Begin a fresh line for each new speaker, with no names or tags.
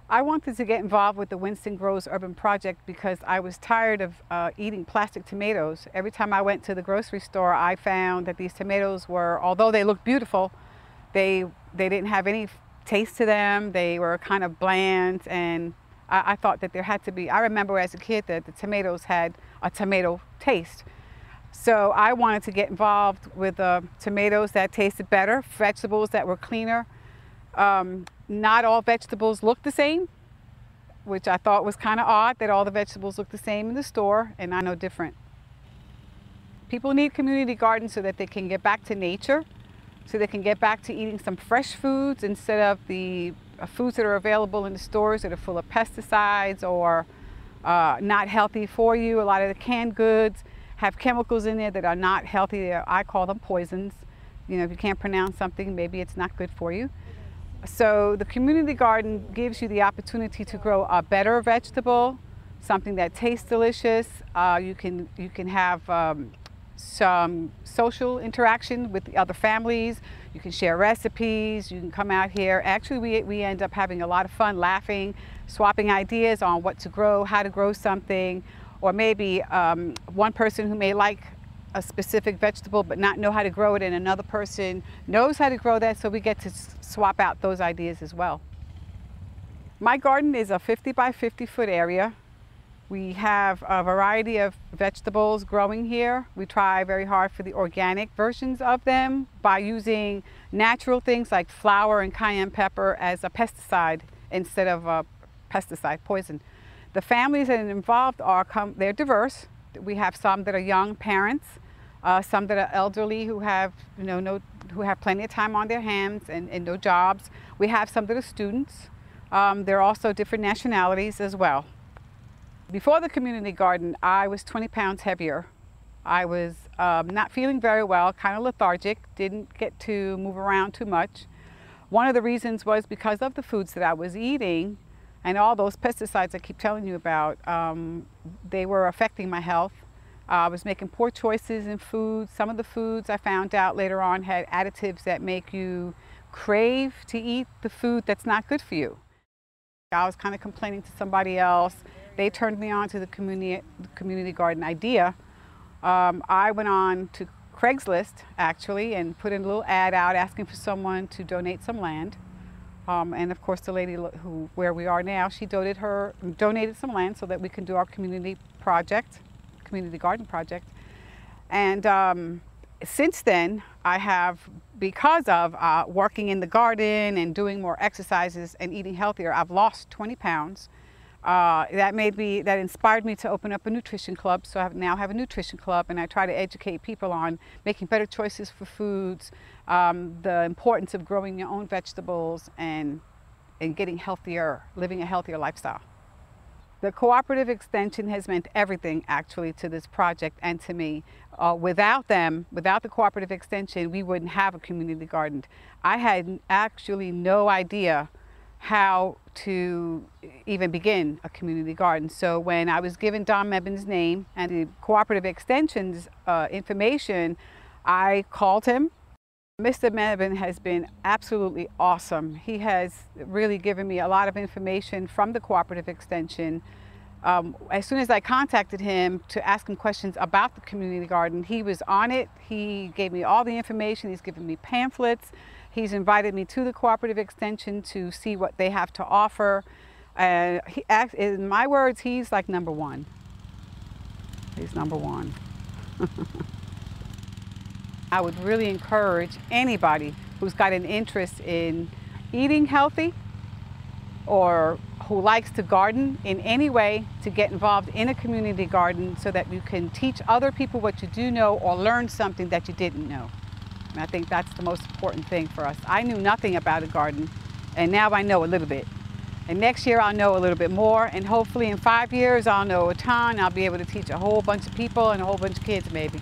I wanted to get involved with the Winston Grows Urban Project because I was tired of eating plastic tomatoes. Every time I went to the grocery store, I found that these tomatoes were, although they looked beautiful, they didn't have any taste to them. They were kind of bland, and I thought that there had to be, I remember as a kid that the tomatoes had a tomato taste. So I wanted to get involved with tomatoes that tasted better, vegetables that were cleaner. Not all vegetables look the same, which I thought was kind of odd that all the vegetables look the same in the store, and I know different. People need community gardens so that they can get back to nature, so they can get back to eating some fresh foods instead of the foods that are available in the stores that are full of pesticides or not healthy for you. A lot of the canned goods have chemicals in there that are not healthy. I call them poisons. You know, if you can't pronounce something, maybe it's not good for you. So the community garden gives you the opportunity to grow a better vegetable, something that tastes delicious. You can have some social interaction with the other families. You can share recipes. You can come out here. Actually, we end up having a lot of fun, laughing, swapping ideas on what to grow, how to grow something, or maybe one person who may like a specific vegetable but not know how to grow it, and another person knows how to grow that, so we get to swap out those ideas as well. My garden is a 50 by 50 foot area. We have a variety of vegetables growing here. We try very hard for the organic versions of them by using natural things like flour and cayenne pepper as a pesticide instead of a pesticide poison. The families that are involved they're diverse. We have some that are young parents, some that are elderly who have, who have plenty of time on their hands and no jobs. We have some that are students. There are also different nationalities as well. Before the community garden, I was 20 pounds heavier. I was not feeling very well, kind of lethargic, didn't get to move around too much. One of the reasons was because of the foods that I was eating and all those pesticides I keep telling you about. They were affecting my health. I was making poor choices in food. Some of the foods I found out later on had additives that make you crave to eat the food that's not good for you. I was kind of complaining to somebody else. They turned me on to the community garden idea. I went on to Craigslist actually and put in a little ad out asking for someone to donate some land. And of course the lady where we are now, she donated some land so that we can do our community garden project. And since then, I have, because of working in the garden and doing more exercises and eating healthier, I've lost 20 pounds. That inspired me to open up a nutrition club. So I now have a nutrition club, and I try to educate people on making better choices for foods, the importance of growing your own vegetables, and getting healthier, living a healthier lifestyle. The cooperative extension has meant everything actually to this project and to me. Without them, without the cooperative extension, we wouldn't have a community garden. I had actually no idea how to even begin a community garden. So when I was given Don Mebben's name and the cooperative extension's information, I called him. Mr. Mendez has been absolutely awesome. He has really given me a lot of information from the cooperative extension. As soon as I contacted him to ask him questions about the community garden, he was on it. He gave me all the information. He's given me pamphlets. He's invited me to the cooperative extension to see what they have to offer. In my words, he's like number one. He's number one. I would really encourage anybody who's got an interest in eating healthy or who likes to garden in any way to get involved in a community garden so that you can teach other people what you do know or learn something that you didn't know. And I think that's the most important thing for us. I knew nothing about a garden, and now I know a little bit. And next year I'll know a little bit more, and hopefully in 5 years I'll know a ton. I'll be able to teach a whole bunch of people and a whole bunch of kids maybe.